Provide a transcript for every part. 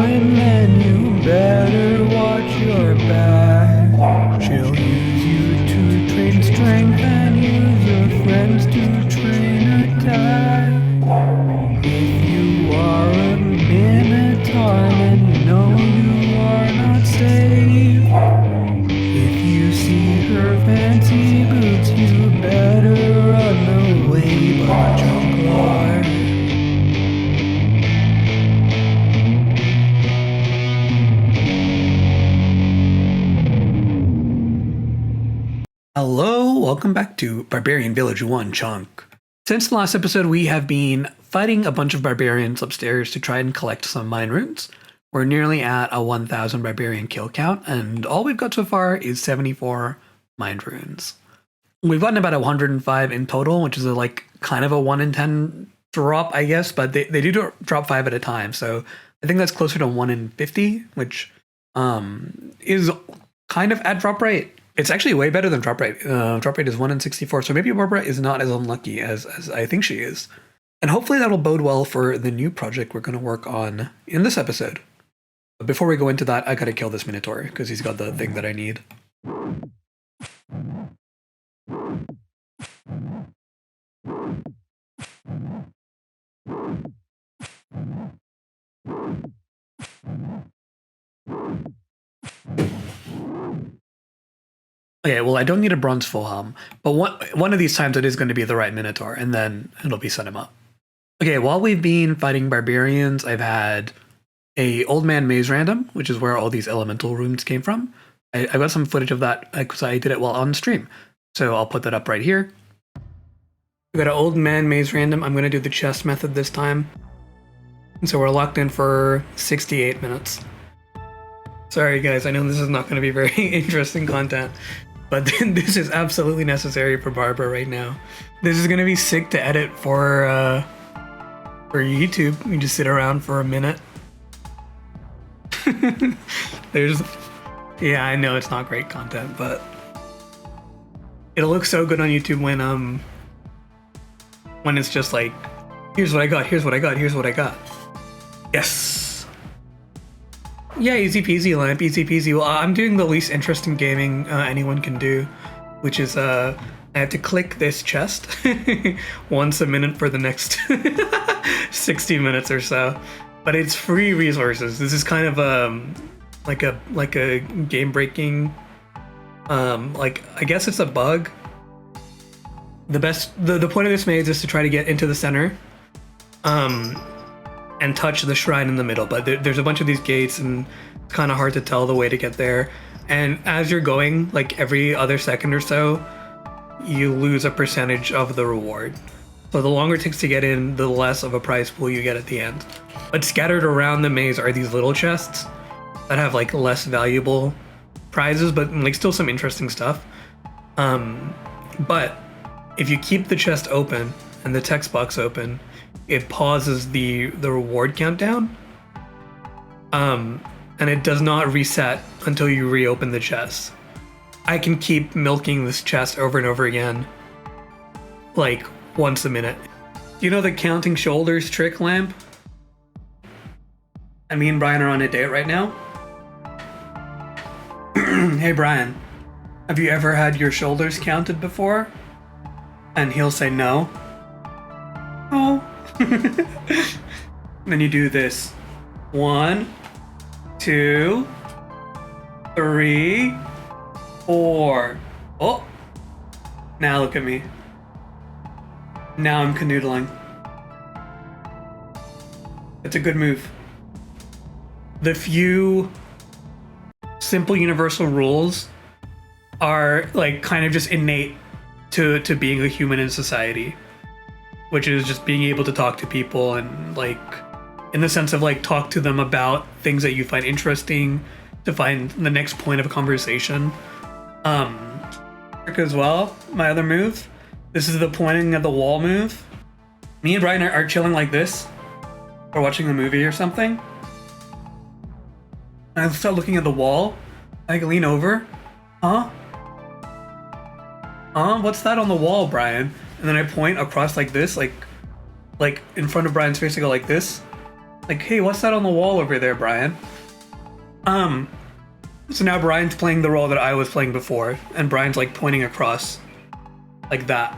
time, then you better watch your back. She'll use you to train strength and use your friends to train attack. If you are a Minotaur, then no, you are not safe. If you see her fancy boots, you better run away, but Chunk Lord. Hello, welcome back to Barbarian Village One Chunk. Since the last episode, we have been fighting a bunch of barbarians upstairs to try and collect some mine runes. We're nearly at a 1,000 barbarian kill count, and all we've got so far is 74 mine runes. We've gotten about 105 in total, which is kind of a 1 in 10 drop, I guess, but they do drop 5 at a time, so I think that's closer to 1 in 50, which is kind of at drop rate. It's actually way better than drop rate. Drop rate is 1 in 64, so maybe Barbara is not as unlucky as I think she is. And hopefully that'll bode well for the new project we're going to work on in this episode. But before we go into that, I gotta kill this Minotaur, because he's got the thing that I need. Okay, well, I don't need a bronze full helm, but one of these times it is going to be the right Minotaur, and then it'll be set him up. Okay, while we've been fighting barbarians, I've had a old man maze random, which is where all these elemental runes came from. I got some footage of that because I did it while on stream, so I'll put that up right here. We got an old man maze random. I'm going to do the chest method this time, and so we're locked in for 68 minutes. Sorry guys, I know this is not going to be very interesting content, but this is absolutely necessary for Barbara right now. This is going to be sick to edit for YouTube. You just sit around for a minute. Yeah, I know it's not great content, but it'll look so good on YouTube when it's just like, here's what I got, here's what I got, here's what I got. Yes. Yeah, easy peasy, lamp, easy peasy. Well, I'm doing the least interesting gaming anyone can do, which is I have to click this chest once a minute for the next 60 minutes or so. But it's free resources. This is kind of like a game breaking, I guess it's a bug. The point of this maze is to try to get into the center, and touch the shrine in the middle. But there's a bunch of these gates, and it's kind of hard to tell the way to get there. And as you're going, like every other second or so, you lose a percentage of the reward. So the longer it takes to get in, the less of a prize pool you get at the end. But scattered around the maze are these little chests that have like less valuable prizes, but like still some interesting stuff. But if you keep the chest open and the text box open, it pauses the reward countdown. And it does not reset until you reopen the chest. I can keep milking this chest over and over again, like once a minute. You know the counting shoulders trick, Lamp? Me and Brian are on a date right now. Hey Brian, have you ever had your shoulders counted before? And he'll say no. Oh. Then you do this. 1, 2, 3, 4. Oh. Now look at me. Now I'm canoodling. It's a good move. The few simple universal rules are like kind of just innate to being a human in society, which is just being able to talk to people and like in the sense of like talk to them about things that you find interesting, to find the next point of a conversation. As well, my other move, this is the pointing at the wall move. Me and Brian are chilling like this, or watching a movie or something. And I start looking at the wall. I lean over. Huh? What's that on the wall, Brian? And then I point across like this, like in front of Brian's face. I go like this. Like, hey, what's that on the wall over there, Brian? So now Brian's playing the role that I was playing before, and Brian's like pointing across like that.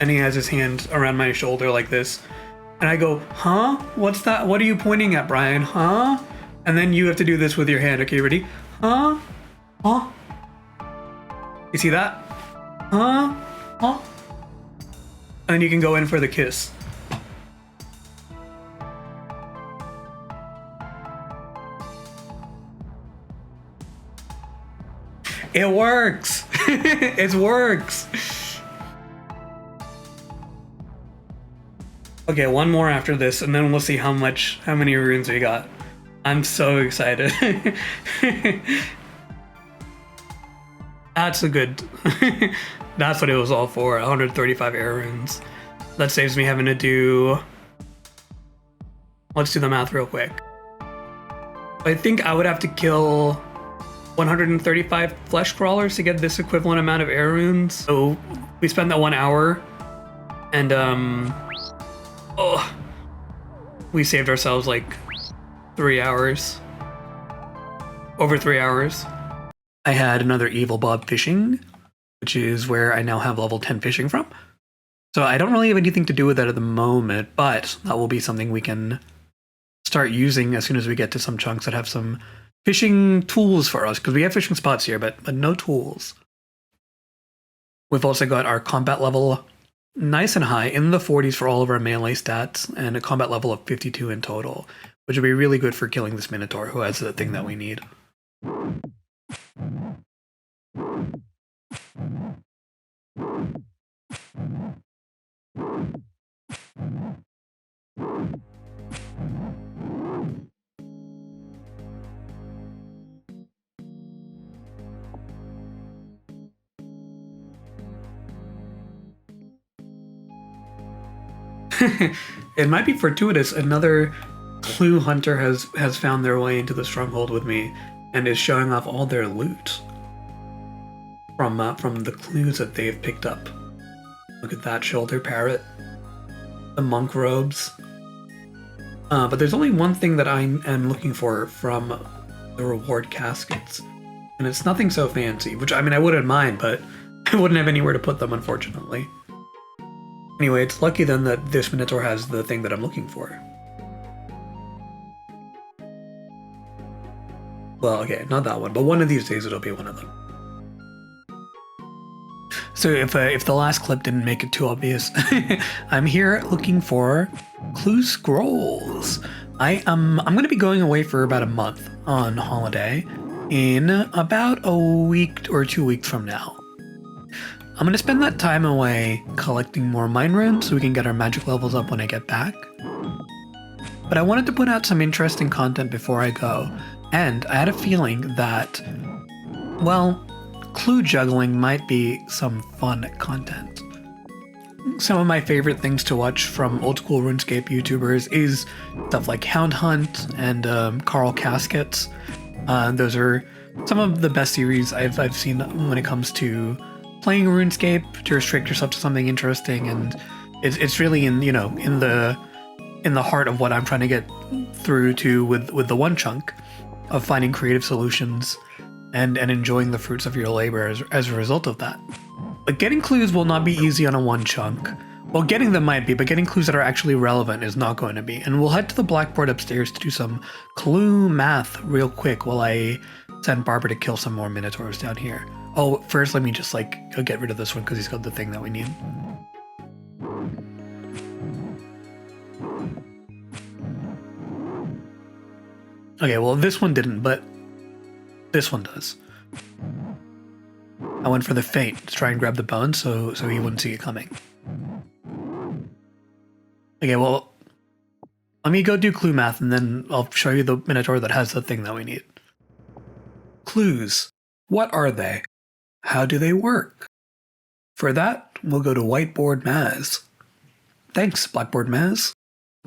And he has his hand around my shoulder like this. And I go, huh? What's that? What are you pointing at, Brian? Huh? And then you have to do this with your hand. Okay, ready? Huh? Huh? You see that? Huh? Huh? And then you can go in for the kiss. It works! It works! Okay, one more after this, and then we'll see how many runes we got. I'm so excited. That's a good... That's what it was all for, 135 air runes. That saves me having to do... Let's do the math real quick. I think I would have to kill 135 flesh crawlers to get this equivalent amount of air runes. So we spent that 1 hour, and we saved ourselves like 3 hours. Over 3 hours. I had another Evil Bob fishing, which is where I now have level 10 fishing from. So I don't really have anything to do with that at the moment, but that will be something we can start using as soon as we get to some chunks that have some fishing tools for us, because we have fishing spots here, but no tools. We've also got our combat level nice and high, in the 40s for all of our melee stats, and a combat level of 52 in total, which would be really good for killing this Minotaur, who has the thing that we need. It might be fortuitous. Another clue hunter has found their way into the stronghold with me and is showing off all their loot from the clues that they've picked up. Look at that shoulder parrot, the monk robes. But there's only one thing that I am looking for from the reward caskets, and it's nothing so fancy. Which, I mean, I wouldn't mind, but I wouldn't have anywhere to put them, unfortunately. Anyway, it's lucky then that this Minotaur has the thing that I'm looking for. Well, okay, not that one, but one of these days it'll be one of them. So if the last clip didn't make it too obvious, I'm here looking for clue scrolls. I'm going to be going away for about a month on holiday in about a week or 2 weeks from now. I'm going to spend that time away collecting more mine runes so we can get our magic levels up when I get back. But I wanted to put out some interesting content before I go, and I had a feeling that, well, clue juggling might be some fun content. Some of my favorite things to watch from old school RuneScape YouTubers is stuff like Hound Hunt and Carl Caskets. Those are some of the best series I've seen when it comes to playing RuneScape, to restrict yourself to something interesting, and it's really in the heart of what I'm trying to get through to with the One Chunk, of finding creative solutions and enjoying the fruits of your labor as a result of that. But getting clues will not be easy on a One Chunk. Well, getting them might be, but getting clues that are actually relevant is not going to be. And we'll head to the blackboard upstairs to do some clue math real quick while I send Barbara to kill some more Minotaurs down here. Oh, first let me just go get rid of this one because he's got the thing that we need. Okay, well this one didn't, but this one does. I went for the feint to try and grab the bone so he wouldn't see it coming. Okay, well, let me go do clue math and then I'll show you the Minotaur that has the thing that we need. Clues. What are they? How do they work? For that, we'll go to Whiteboard Maz. Thanks, Blackboard Maz.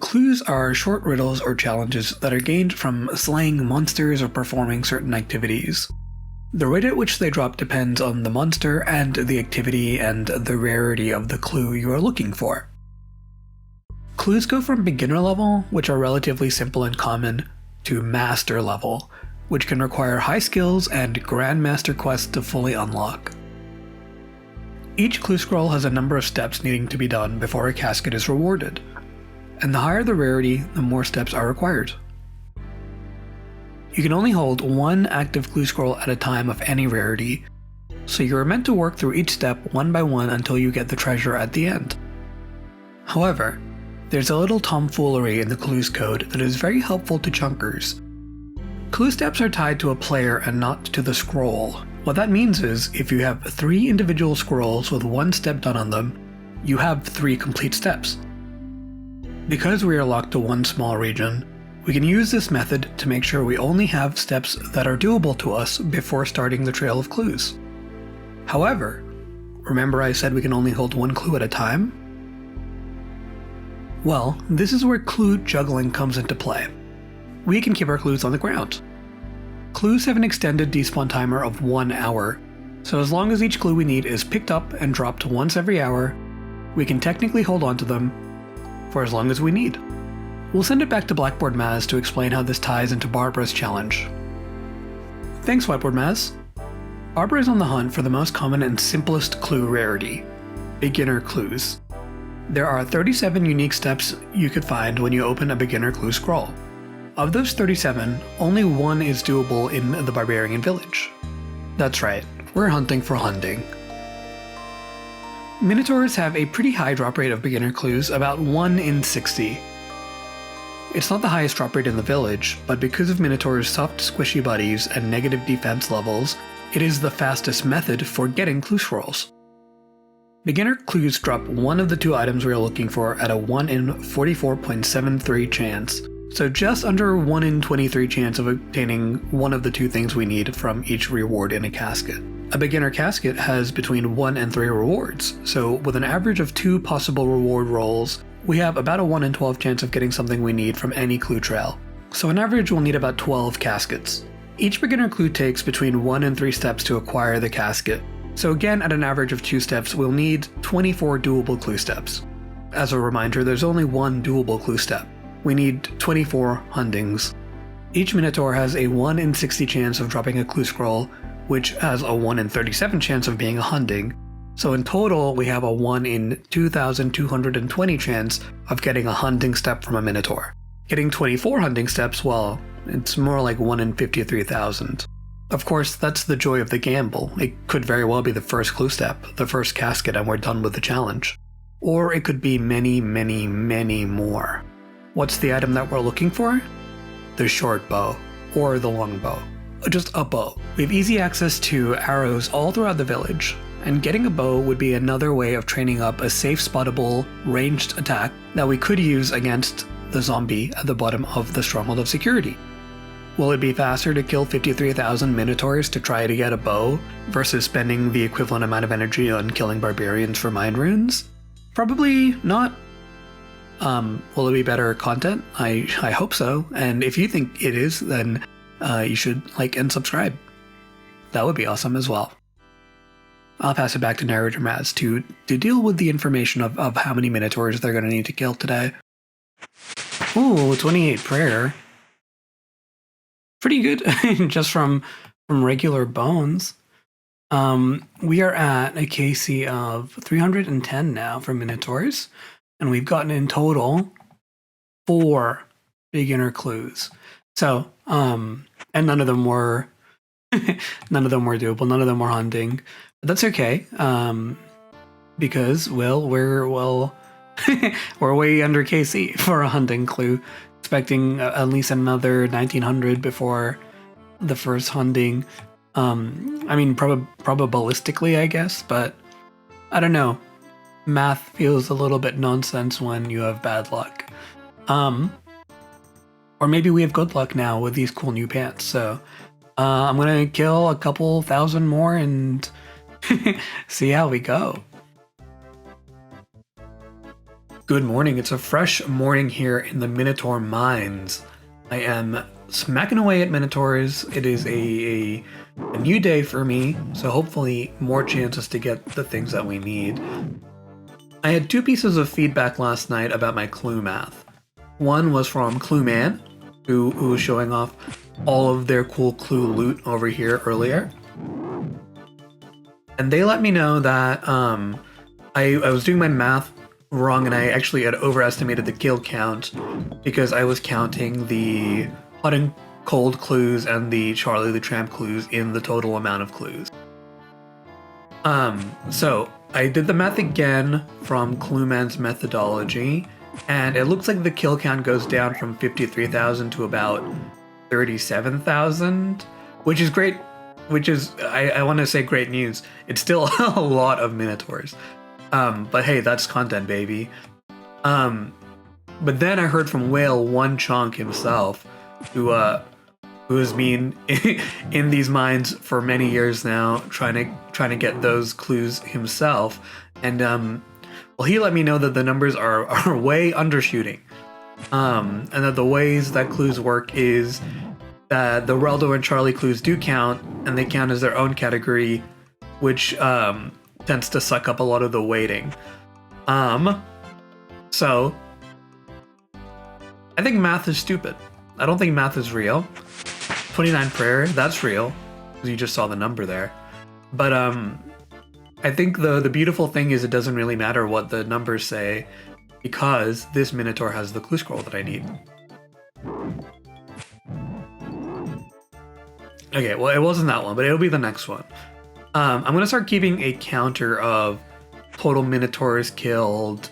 Clues are short riddles or challenges that are gained from slaying monsters or performing certain activities. The rate at which they drop depends on the monster and the activity and the rarity of the clue you are looking for. Clues go from beginner level, which are relatively simple and common, to master level, which can require high skills and grandmaster quests to fully unlock. Each clue scroll has a number of steps needing to be done before a casket is rewarded, and the higher the rarity, the more steps are required. You can only hold one active clue scroll at a time of any rarity, so you are meant to work through each step one by one until you get the treasure at the end. However, there's a little tomfoolery in the clues code that is very helpful to chunkers. Clue steps are tied to a player and not to the scroll. What that means is, if you have 3 individual scrolls with 1 step done on them, you have 3 complete steps. Because we are locked to one small region, we can use this method to make sure we only have steps that are doable to us before starting the trail of clues. However, remember I said we can only hold 1 clue at a time? Well, this is where clue juggling comes into play. We can keep our clues on the ground. Clues have an extended despawn timer of 1 hour, so as long as each clue we need is picked up and dropped once every hour, we can technically hold on to them for as long as we need. We'll send it back to Blackboard Maz to explain how this ties into Barbara's challenge. Thanks, Whiteboard Maz. Barbara is on the hunt for the most common and simplest clue rarity, beginner clues. There are 37 unique steps you could find when you open a beginner clue scroll. Of those 37, only 1 is doable in the Barbarian Village. That's right, we're hunting for hunting. Minotaurs have a pretty high drop rate of beginner clues, about 1 in 60. It's not the highest drop rate in the village, but because of Minotaur's soft squishy bodies and negative defense levels, it is the fastest method for getting clue scrolls. Beginner clues drop one of the 2 items we are looking for at a 1 in 44.73 chance, so just under 1 in 23 chance of obtaining one of the 2 things we need from each reward in a casket. A beginner casket has between 1 and 3 rewards, so with an average of 2 possible reward rolls, we have about a 1 in 12 chance of getting something we need from any clue trail. So on average we'll need about 12 caskets. Each beginner clue takes between 1 and 3 steps to acquire the casket, so again at an average of 2 steps we'll need 24 doable clue steps. As a reminder, there's only 1 doable clue step. We need 24 hundings. Each Minotaur has a 1 in 60 chance of dropping a clue scroll, which has a 1 in 37 chance of being a hunding. So in total, we have a 1 in 2,220 chance of getting a hunting step from a Minotaur. Getting 24 hunting steps, well, it's more like 1 in 53,000. Of course, that's the joy of the gamble. It could very well be the first clue step, the first casket, and we're done with the challenge. Or it could be many, many, many more. What's the item that we're looking for? The short bow, or the long bow. Just a bow. We have easy access to arrows all throughout the village, and getting a bow would be another way of training up a safe spottable, ranged attack that we could use against the zombie at the bottom of the Stronghold of Security. Will it be faster to kill 53,000 Minotaurs to try to get a bow versus spending the equivalent amount of energy on killing barbarians for mind runes? Probably not. Will it be better content? I hope so, and if you think it is, then you should like and subscribe. That would be awesome as well. I'll pass it back to Narrator Maz to deal with the information of how many Minotaurs they're going to need to kill today. Ooh, 28 prayer. Pretty good, just from regular bones. We are at a KC of 310 now for Minotaurs, and we've gotten in total 4 beginner clues. So, and none of them were doable, none of them were hunting. But that's okay, because, well, we're way under KC for a hunting clue. Expecting at least another 1900 before the first hunting. I mean, probabilistically, I guess, but I don't know. Math feels a little bit nonsense when you have bad luck. Or maybe we have good luck now with these cool new pants, so I'm gonna kill a couple thousand more and see how we go. Good morning, it's a fresh morning here in the Minotaur Mines. I am smacking away at Minotaurs. It is a new day for me, so hopefully more chances to get the things that we need. I had 2 pieces of feedback last night about my clue math. One was from Clueman, who was showing off all of their cool clue loot over here earlier. And they let me know that I was doing my math wrong, and I actually had overestimated the kill count because I was counting the hot and cold clues and the Charlie the Tramp clues in the total amount of clues. So I did the math again from Clueman's methodology, and it looks like the kill count goes down from 53,000 to about 37,000, which is great. Which is, I want to say, great news. It's still a lot of Minotaurs. But hey, that's content, baby. But then I heard from Whale One Chunk himself, who has been in these mines for many years now, trying to get those clues himself. And well, he let me know that the numbers are way undershooting. And that the ways that clues work is that the Reldo and Charlie clues do count, and they count as their own category, which tends to suck up a lot of the weighting. So I think math is stupid. I don't think math is real. 29 prayer, that's real, because you just saw the number there. But I think the beautiful thing is it doesn't really matter what the numbers say, because this Minotaur has the clue scroll that I need. Okay, well, it wasn't that one, but it'll be the next one. I'm going to start keeping a counter of total Minotaurs killed,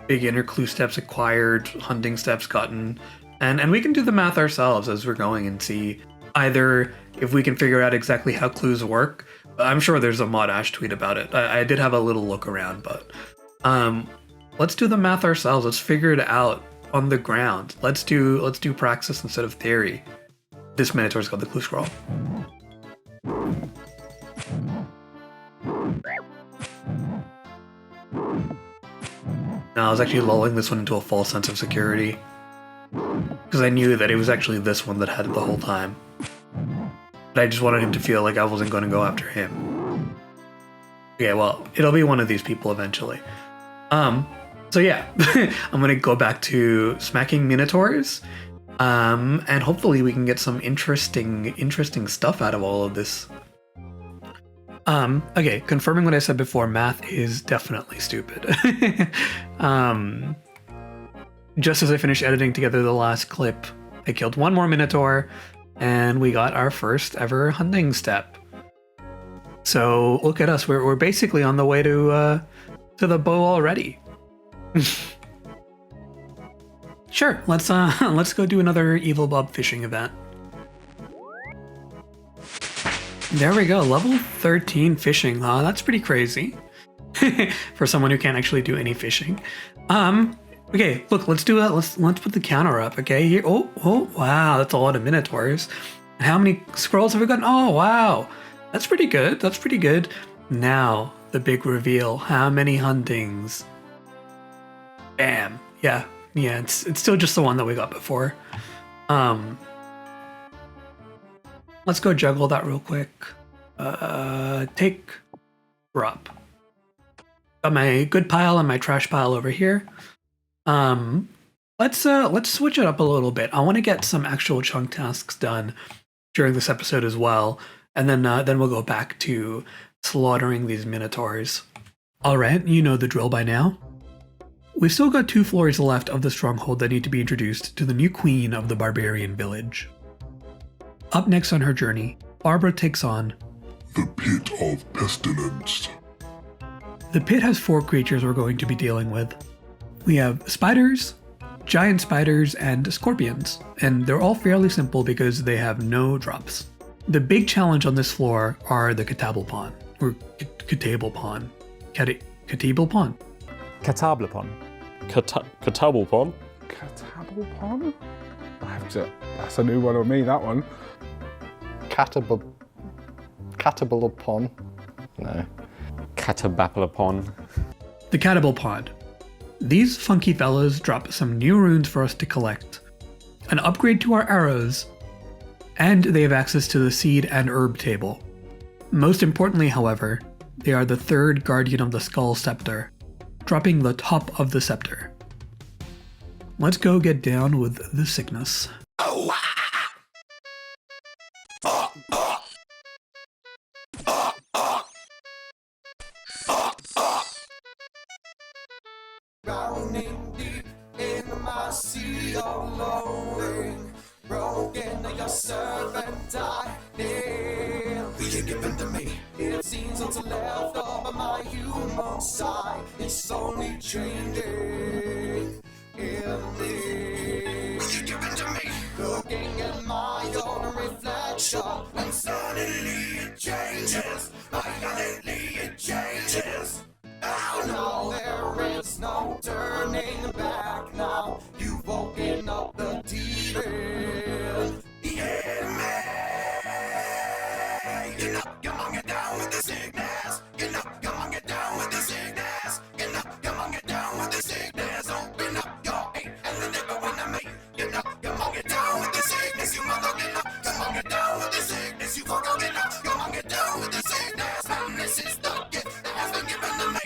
beginner clue steps acquired, hunting steps gotten, and we can do the math ourselves as we're going and see either if we can figure out exactly how clues work. I'm sure there's a Mod Ash tweet about it. I did have a little look around, but let's do the math ourselves. Let's figure it out on the ground. Let's do praxis instead of theory. This Minotaur's got the clue scroll. Now I was actually lulling this one into a false sense of security, because I knew that it was actually this one that had it the whole time. But I just wanted him to feel like I wasn't going to go after him. Okay, well, it'll be one of these people eventually. So yeah, I'm gonna go back to smacking Minotaurs. And hopefully we can get some interesting stuff out of all of this. Okay, confirming what I said before, math is definitely stupid. Just as I finished editing together the last clip, I killed one more Minotaur, and we got our first ever hunting step. So look at us, we're basically on the way to the bow already. Sure, let's go do another Evil Bob fishing event. There we go, level 13 fishing. That's pretty crazy for someone who can't actually do any fishing. Okay, look, let's do it. Let's put the counter up. Okay, here. Oh, wow, that's a lot of Minotaurs. And how many scrolls have we gotten? Oh, wow, that's pretty good. That's pretty good. Now the big reveal. How many huntings? Bam. Yeah, it's still just the one that we got before. Let's go juggle that real quick. Take, drop. Got my good pile and my trash pile over here. Let's switch it up a little bit. I want to get some actual chunk tasks done during this episode as well, and then we'll go back to slaughtering these Minotaurs. All right, you know the drill by now. We've still got 2 floors left of the stronghold that need to be introduced to the new queen of the Barbarian Village. Up next on her journey, Barbara takes on the Pit of Pestilence. The pit has 4 creatures we're going to be dealing with. We have spiders, giant spiders, and scorpions, and they're all fairly simple because they have no drops. The big challenge on this floor are the Catablepon, or Catablepon. Catablepon. Catablepon. Catablepon? Catablepon? That's a new one on me, that one. Catablepon? No. Catablepon. The Catablepon. These funky fellas drop some new runes for us to collect, an upgrade to our arrows, and they have access to the seed and herb table. Most importantly, however, they are the 3rd guardian of the Skull Scepter, dropping the top of the scepter. Let's go get down with the sickness. Drowning deep in my sea of loathing, broken your servant I need. Will you give in to me? It seems what's left of my human side is only changing in me. Will you give in to me? Looking at my own reflection, and suddenly it changes. Violently it changes. Oh no, there is no turning back now. You've woken up the demon in me. You know, come on, get down with the sickness. You know, come on, get down with the sickness. You know, come on, get down with the sickness. Open up your hate and let it go into me. You know, come on, get down with the sickness. You mother, get up. Come on, get down with the sickness. You fucker, get up. Come on, get down with the sickness. And this is the gift that has been given to me.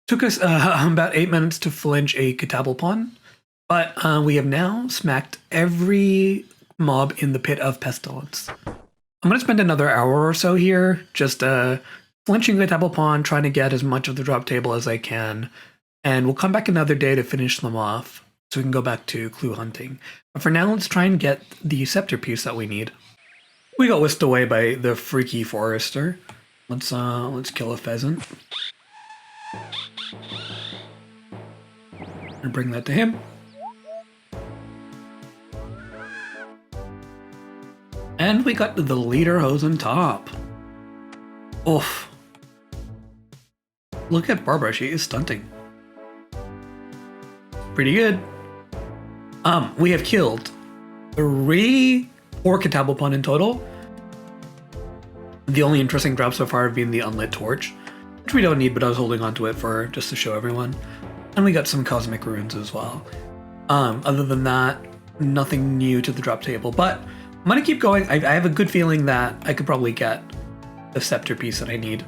Took us about 8 minutes to flinch a Catabalpon, but we have now smacked every mob in the Pit of Pestilence. I'm going to spend another hour or so here, just flinching Catabalpon, trying to get as much of the drop table as I can, and we'll come back another day to finish them off, so we can go back to clue hunting. But for now, let's try and get the scepter piece that we need. We got whisked away by the freaky forester. Let's kill a pheasant. And bring that to him. And we got the Lederhosen top. Oof. Look at Barbara, she is stunting. Pretty good. We have killed 3 or Catabalpon in total. The only interesting drop so far have been the unlit torch, which we don't need, but I was holding on to it for just to show everyone. And we got some cosmic runes as well. Other than that, nothing new to the drop table, but I'm gonna keep going. I have a good feeling that I could probably get the scepter piece that I need.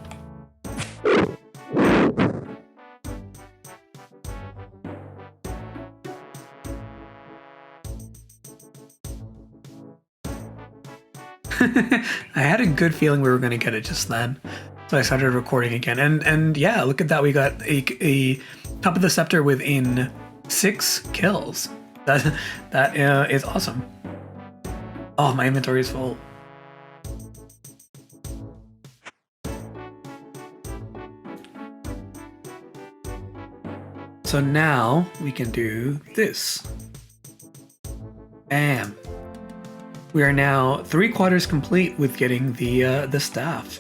I had a good feeling we were gonna get it just then. So I started recording again, and yeah, look at that. We got a top of the scepter within 6 kills. That is awesome. Oh, my inventory is full. So now we can do this. Bam. We are now 3/4 complete with getting the staff.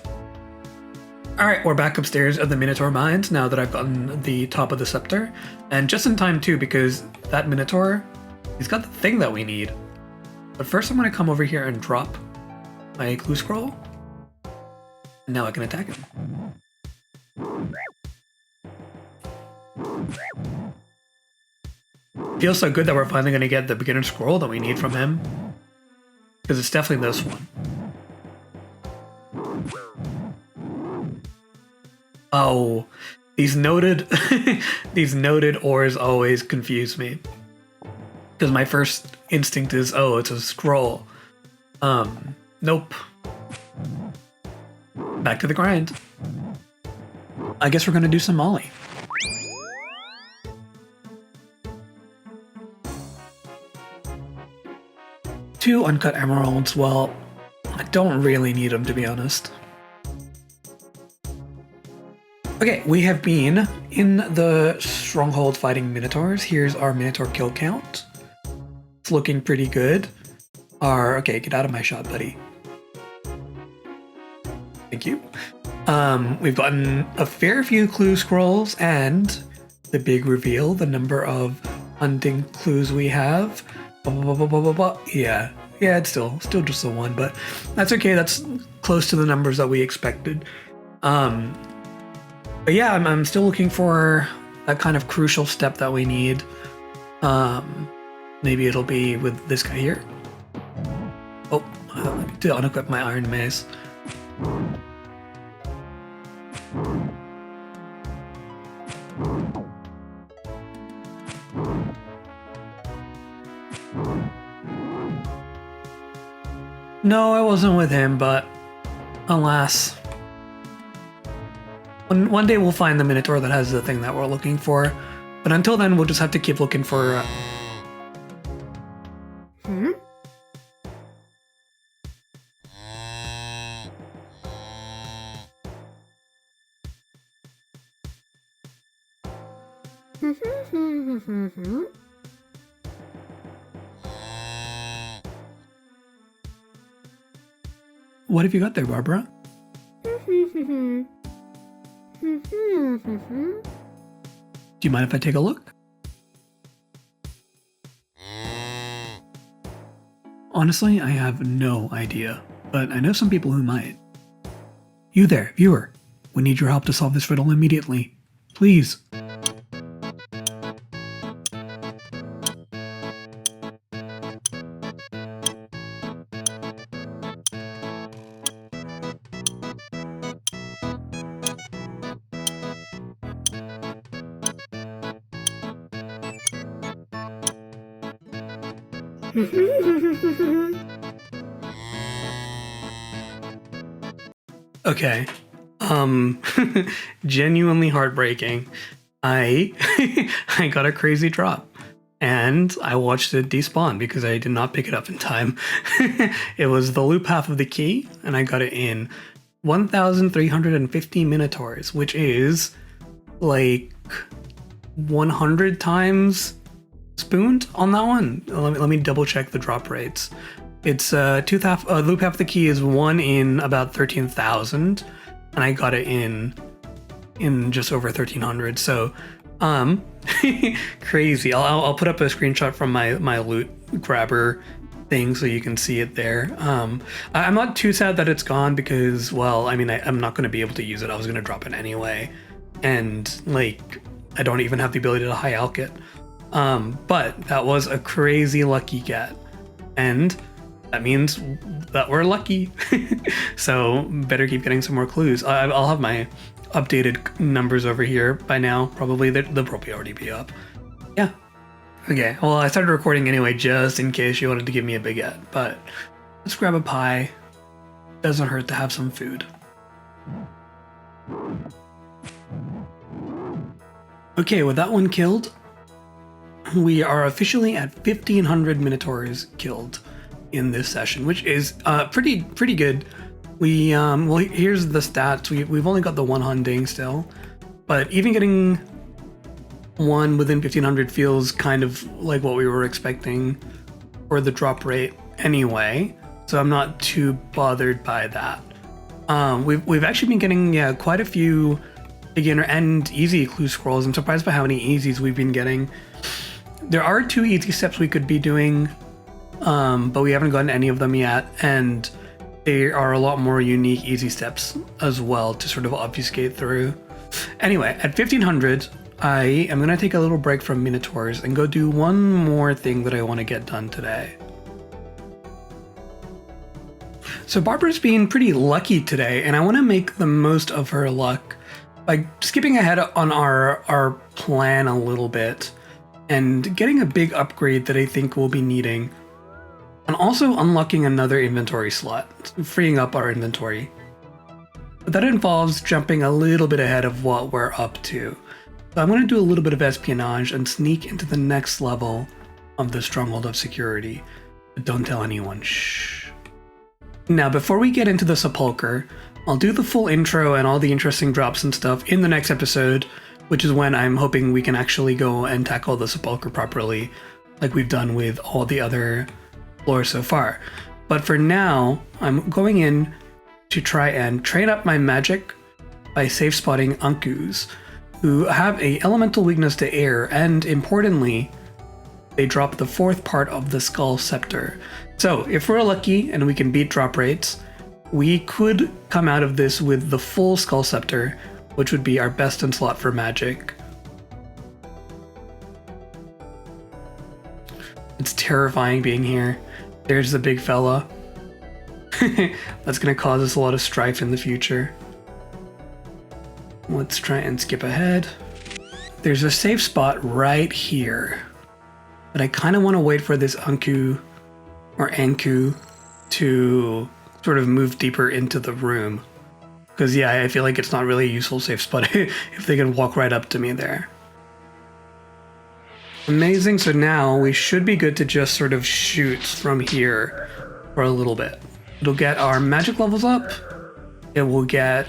Alright, we're back upstairs at the Minotaur mines now that I've gotten the top of the scepter. And just in time too, because that Minotaur, he's got the thing that we need. But first I'm going to come over here and drop my clue scroll. And now I can attack him. Feels so good that we're finally going to get the beginner scroll that we need from him. Because it's definitely this one. Oh, these noted these noted ores always confuse me. Because my first instinct is, oh, it's a scroll. Nope. Back to the grind. I guess we're gonna do some molly. Two uncut emeralds, well, I don't really need them to be honest. Okay, we have been in the Stronghold fighting Minotaurs. Here's our Minotaur kill count. It's looking pretty good. Okay, get out of my shot, buddy. Thank you. We've gotten a fair few clue scrolls and the big reveal, the number of hunting clues we have. Yeah, it's still just the one, but that's okay. That's close to the numbers that we expected. But yeah, I'm still looking for that kind of crucial step that we need. Maybe it'll be with this guy here. Oh, I need to unequip my iron mace. No, I wasn't with him, but alas. One day we'll find the Minotaur that has the thing that we're looking for. But until then, we'll just have to keep looking for... What have you got there, Barbara? Do you mind if I take a look? Honestly, I have no idea, but I know some people who might. You there, viewer. We need your help to solve this riddle immediately. Please. Okay. Genuinely heartbreaking. I I got a crazy drop and I watched it despawn because I did not pick it up in time. It was the loop half of the key and I got it in 1,350 Minotaurs, which is like 100 times spooned on that one. Let me double check the drop rates. It's loop half of the key is 1 in about 13,000, and I got it in just over 1,300. So, crazy. I'll put up a screenshot from my loot grabber thing so you can see it there. I'm not too sad that it's gone because, well, I mean, I'm not going to be able to use it. I was going to drop it anyway, and like I don't even have the ability to high alch it. But that was a crazy lucky get, and that means that we're lucky. So better keep getting some more clues. I'll have my updated numbers over here by now. Probably they'll probably already be up. Yeah. Okay. Well, I started recording anyway, just in case you wanted to give me a baguette. But let's grab a pie. Doesn't hurt to have some food. Okay, with that one killed, we are officially at 1,500 Minotaurs killed in this session, which is pretty good. We well, here's the stats. We've only got the one hunting still, but even getting one within 1,500 feels kind of like what we were expecting for the drop rate anyway. So I'm not too bothered by that. We've actually been getting quite a few beginner and easy clue scrolls. I'm surprised by how many easies we've been getting. There are 2 easy steps we could be doing, but we haven't gotten any of them yet, and they are a lot more unique easy steps as well to sort of obfuscate through. Anyway, at 1,500, I am going to take a little break from Minotaurs and go do one more thing that I want to get done today. So Barbara's been pretty lucky today, and I want to make the most of her luck by skipping ahead on our plan a little bit and getting a big upgrade that I think we'll be needing, and also unlocking another inventory slot, freeing up our inventory. But that involves jumping a little bit ahead of what we're up to. So I'm going to do a little bit of espionage and sneak into the next level of the Stronghold of Security. But don't tell anyone, shh. Now, before we get into the sepulcher, I'll do the full intro and all the interesting drops and stuff in the next episode, which is when I'm hoping we can actually go and tackle the sepulcher properly, like we've done with all the other floors so far. But for now, I'm going in to try and train up my magic by safe spotting ankus, who have a elemental weakness to air, and importantly, they drop the 4th part of the skull scepter. So if we're lucky and we can beat drop rates, we could come out of this with the full skull scepter, which would be our best in slot for magic. It's terrifying being here. There's the big fella. That's going to cause us a lot of strife in the future. Let's try and skip ahead. There's a safe spot right here, but I kind of want to wait for this anku to sort of move deeper into the room. Because yeah, I feel like it's not really a useful safe spot if they can walk right up to me there. Amazing, so now we should be good to just sort of shoot from here for a little bit. It'll get our magic levels up. It will get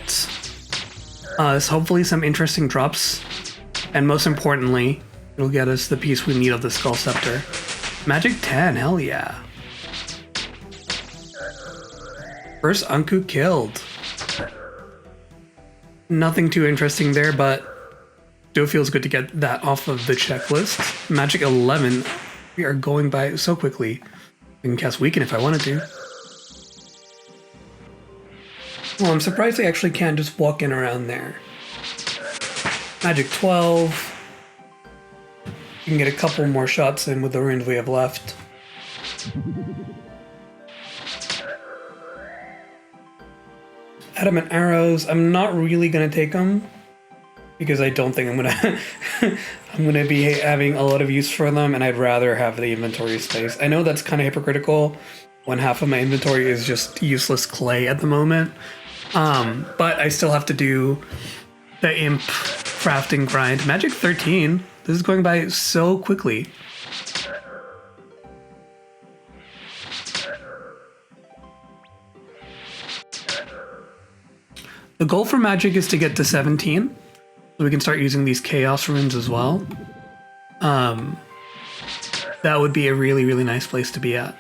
us hopefully some interesting drops. And most importantly, it'll get us the piece we need of the Skull Scepter. Magic 10, hell yeah. First Anku killed. Nothing too interesting there, but still feels good to get that off of the checklist. Magic 11. We are going by so quickly. I can cast Weaken if I wanted to. Well, I'm surprised they actually can't just walk in around there. Magic 12. You can get a couple more shots in with the runes we have left. Adamant arrows. I'm not really gonna take them because I don't think I'm gonna I'm gonna be having a lot of use for them, and I'd rather have the inventory space. I know that's kind of hypocritical when half of my inventory is just useless clay at the moment, but I still have to do the imp crafting grind. Magic 13. This is going by so quickly. The goal for magic is to get to 17, so we can start using these chaos runes as well. That would be a really, really nice place to be at.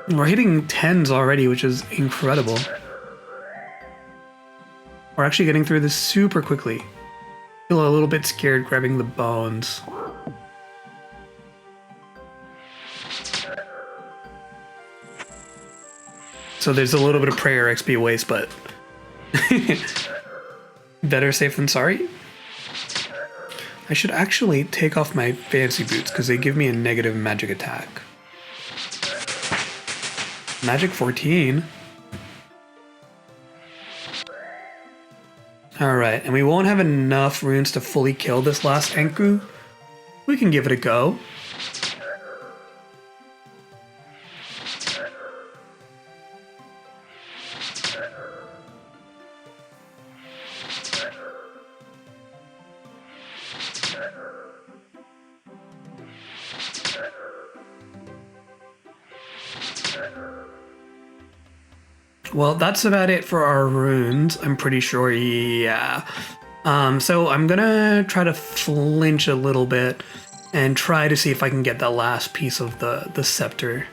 We're hitting 10s already, which is incredible. We're actually getting through this super quickly. Feel a little bit scared grabbing the bones. So there's a little bit of prayer XP waste, but better safe than sorry. I should actually take off my fancy boots because they give me a negative magic attack. Magic 14. Alright, and we won't have enough runes to fully kill this last Anku. We can give it a go. Well, that's about it for our runes, I'm pretty sure, yeah. So I'm gonna try to flinch a little bit and try to see if I can get that last piece of the scepter.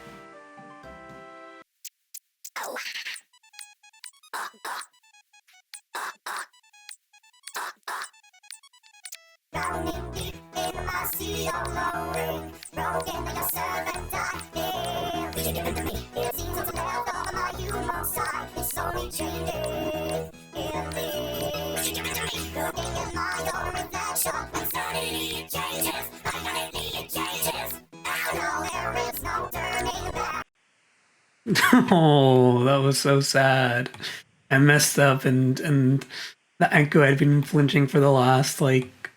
Oh, that was so sad. I messed up and the Anku had been flinching for the last like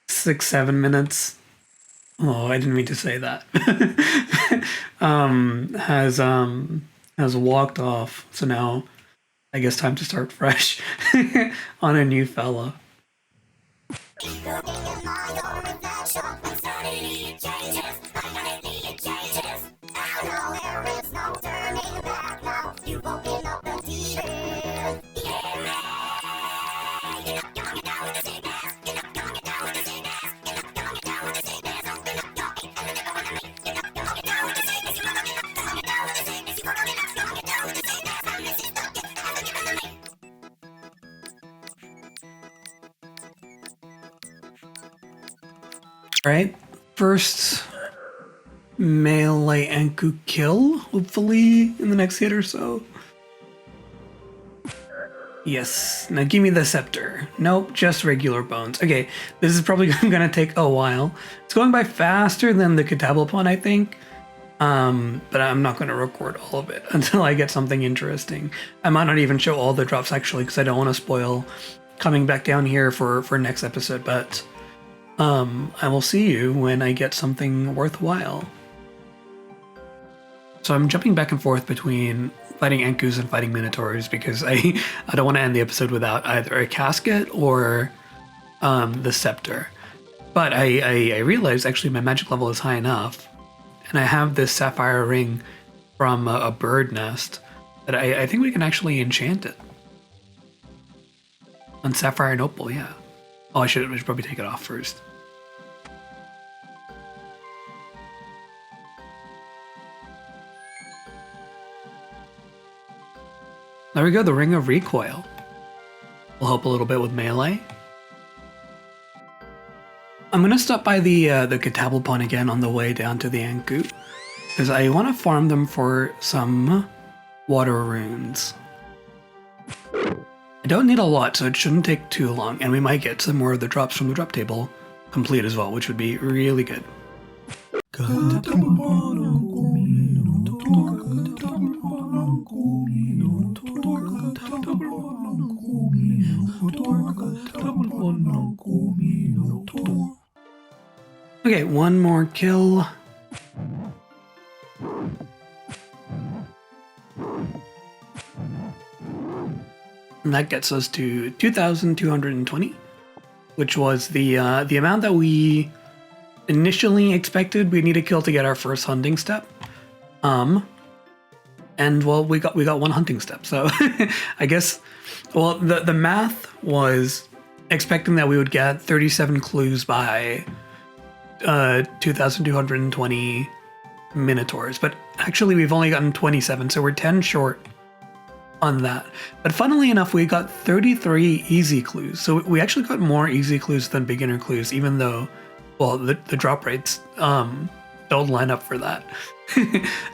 6-7 minutes. Oh, I didn't mean to say that. Has walked off. So now I guess time to start fresh on a new fella. Alright, first melee Anku kill, hopefully in the next hit or so. Yes. Now give me the scepter. Nope, just regular bones. Okay, this is probably gonna take a while. It's going by faster than the Catablepon, I think. But I'm not gonna record all of it until I get something interesting. I might not even show all the drops actually, because I don't want to spoil coming back down here for next episode. But I will see you when I get something worthwhile. So I'm jumping back and forth between fighting ankus and fighting minotaurs because I don't want to end the episode without either a casket or the scepter. But I realized actually my magic level is high enough, and I have this sapphire ring from a bird nest that I think we can actually enchant it. On sapphire and opal, yeah. Oh, I should probably take it off first. There we go, the Ring of Recoil. Will help a little bit with melee. I'm gonna stop by the Catablepon again on the way down to the Anku, because I want to farm them for some water runes. I don't need a lot, so it shouldn't take too long, and we might get some more of the drops from the drop table complete as well, which would be really good. Okay, one more kill. And that gets us to 2,220, which was the amount that we initially expected we need to kill to get our first hunting step. And well, we got one hunting step, so I guess, well, the math was expecting that we would get 37 clues by 2,220 minotaurs, but actually we've only gotten 27, so we're 10 short on that. But funnily enough, we got 33 easy clues, so we actually got more easy clues than beginner clues, even though, well, the drop rates don't line up for that.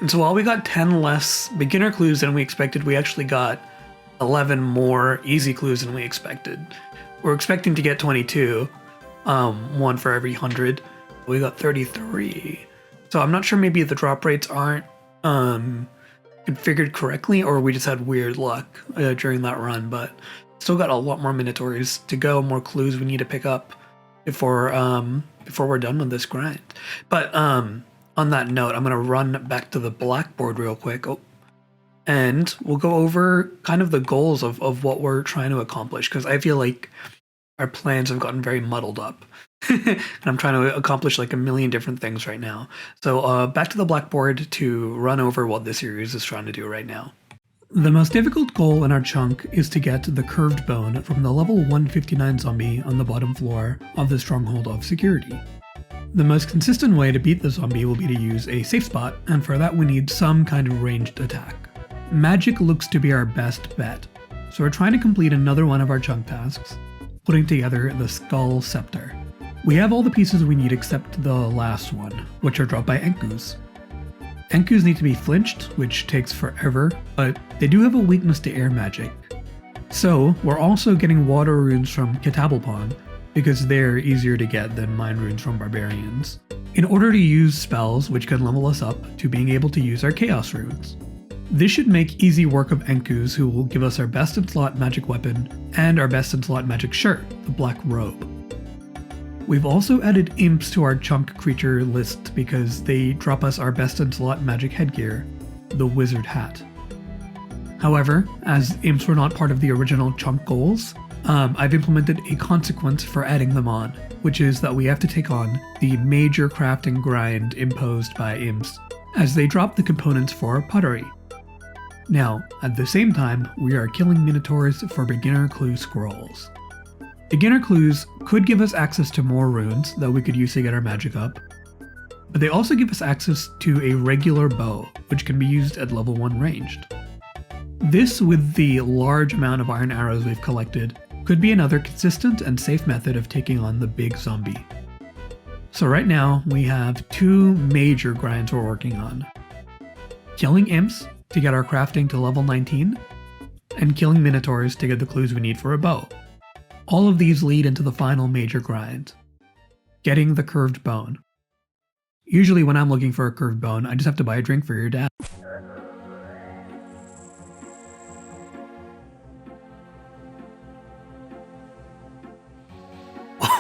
And so while we got 10 less beginner clues than we expected, we actually got 11 more easy clues than we expected. We're expecting to get 22, one for every 100. We got 33. So I'm not sure, maybe the drop rates aren't configured correctly, or we just had weird luck during that run, but still got a lot more minotaurs to go, more clues we need to pick up before we're done with this grind. But on that note, I'm going to run back to the blackboard real quick. And we'll go over kind of the goals of what we're trying to accomplish, because I feel like our plans have gotten very muddled up. And I'm trying to accomplish like a million different things right now. So back to the blackboard to run over what this series is trying to do right now. The most difficult goal in our chunk is to get the curved bone from the level 159 zombie on the bottom floor of the Stronghold of Security. The most consistent way to beat the zombie will be to use a safe spot, and for that we need some kind of ranged attack. Magic looks to be our best bet, so we're trying to complete another one of our chunk tasks, putting together the Skull Scepter. We have all the pieces we need except the last one, which are dropped by ankus. Ankus need to be flinched, which takes forever, but they do have a weakness to air magic. So we're also getting water runes from Catablepon, because they're easier to get than mind runes from barbarians, in order to use spells which can level us up to being able to use our chaos runes. This should make easy work of ankus, who will give us our best in slot magic weapon and our best in slot magic shirt, the black robe. We've also added imps to our chunk creature list because they drop us our best in slot magic headgear, the wizard hat. However, as imps were not part of the original chunk goals, I've implemented a consequence for adding them on, which is that we have to take on the major crafting grind imposed by imps, as they drop the components for pottery. Now, at the same time, we are killing minotaurs for beginner clue scrolls. Beginner clues could give us access to more runes that we could use to get our magic up, but they also give us access to a regular bow, which can be used at level 1 ranged. This, with the large amount of iron arrows we've collected, could be another consistent and safe method of taking on the big zombie. So right now, we have two major grinds we're working on. Killing imps to get our crafting to level 19, and killing Minotaurs to get the clues we need for a bow. All of these lead into the final major grind, getting the curved bone. Usually when I'm looking for a curved bone, I just have to buy a drink for your dad.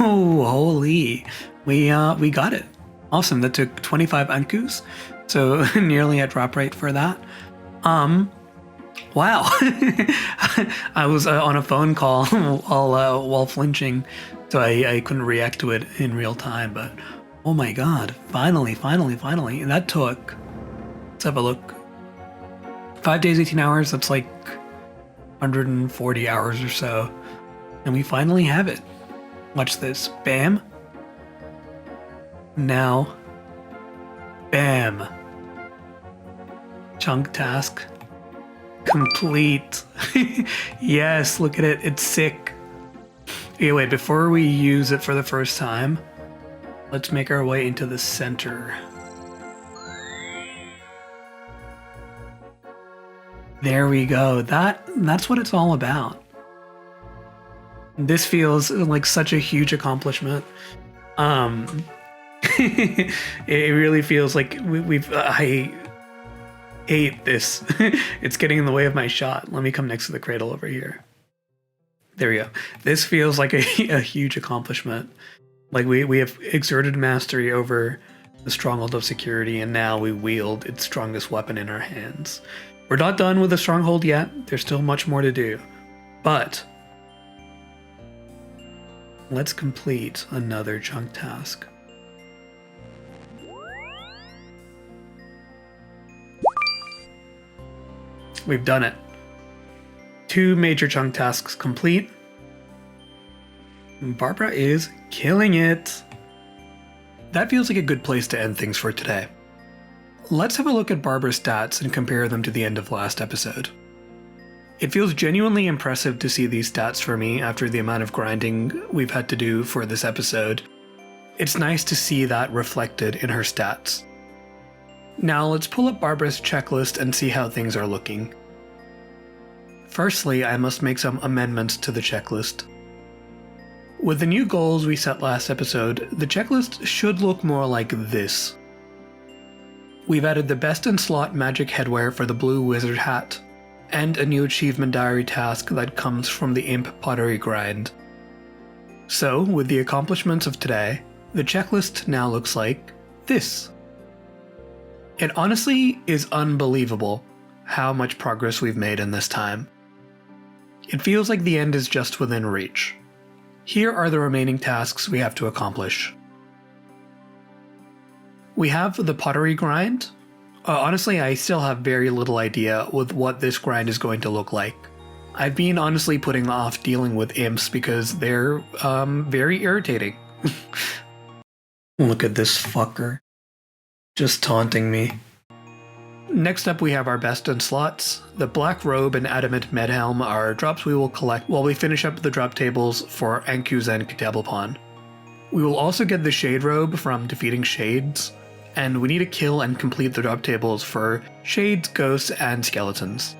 Oh, holy. We got it. Awesome. That took 25 ankus, so nearly at drop rate for that. Wow. I was on a phone call while flinching, so I couldn't react to it in real time, but oh my god, finally. And that took, let's have a look, 5 days, 18 hours, that's like 140 hours or so, and we finally have it. Watch this. Bam. Now. Bam. Chunk task complete. Yes, look at it. It's sick. Okay, wait, before we use it for the first time, let's make our way into the center. There we go. That's what it's all about. This feels like such a huge accomplishment. It really feels like I hate this. It's getting in the way of my shot. Let me come next to the cradle over here. There we go. This feels like a huge accomplishment. Like we have exerted mastery over the Stronghold of Security, and now we wield its strongest weapon in our hands. We're not done with the Stronghold yet. There's still much more to do. But let's complete another chunk task. We've done it. 2 major chunk tasks complete. Barbara is killing it. That feels like a good place to end things for today. Let's have a look at Barbara's stats and compare them to the end of last episode. It feels genuinely impressive to see these stats for me after the amount of grinding we've had to do for this episode. It's nice to see that reflected in her stats. Now let's pull up Barbara's checklist and see how things are looking. Firstly, I must make some amendments to the checklist. With the new goals we set last episode, the checklist should look more like this. We've added the best in slot magic headwear for the blue wizard hat, and a new achievement diary task that comes from the imp pottery grind. So, with the accomplishments of today, the checklist now looks like this. It honestly is unbelievable how much progress we've made in this time. It feels like the end is just within reach. Here are the remaining tasks we have to accomplish. We have the pottery grind. Honestly, I still have very little idea with what this grind is going to look like. I've been honestly putting off dealing with imps because they're very irritating. Look at this fucker. Just taunting me. Next up we have our best in slots. The black robe and adamant medhelm are drops we will collect while we finish up the drop tables for ankus and Katablapon. We will also get the shade robe from defeating shades, and we need to kill and complete the drop tables for shades, ghosts, and skeletons.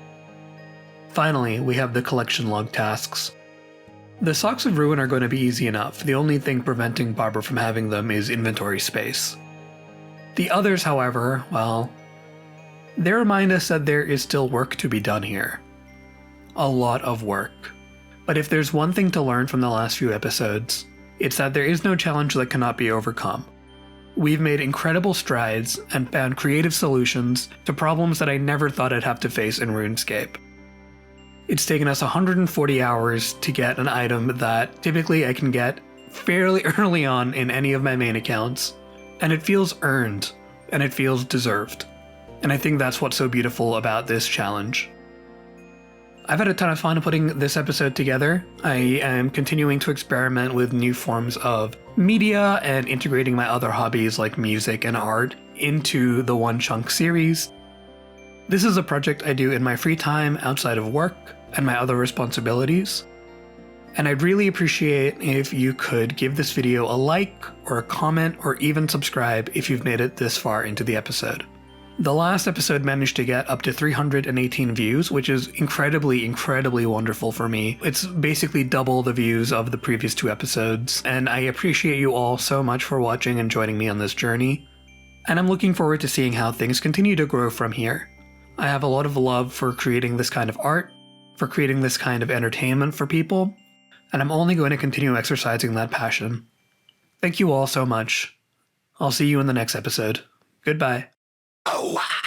Finally, we have the collection log tasks. The Socks of Ruin are going to be easy enough. The only thing preventing Barbara from having them is inventory space. The others, however, well, they remind us that there is still work to be done here. A lot of work. But if there's one thing to learn from the last few episodes, it's that there is no challenge that cannot be overcome. We've made incredible strides and found creative solutions to problems that I never thought I'd have to face in RuneScape. It's taken us 140 hours to get an item that typically I can get fairly early on in any of my main accounts, and it feels earned, and it feels deserved. And I think that's what's so beautiful about this challenge. I've had a ton of fun putting this episode together. I am continuing to experiment with new forms of media and integrating my other hobbies like music and art into the One Chunk series. This is a project I do in my free time outside of work and my other responsibilities. And I'd really appreciate if you could give this video a like or a comment or even subscribe if you've made it this far into the episode. The last episode managed to get up to 318 views, which is incredibly, incredibly wonderful for me. It's basically double the views of the previous 2 episodes, and I appreciate you all so much for watching and joining me on this journey. And I'm looking forward to seeing how things continue to grow from here. I have a lot of love for creating this kind of art, for creating this kind of entertainment for people, and I'm only going to continue exercising that passion. Thank you all so much. I'll see you in the next episode. Goodbye. Oh, wow.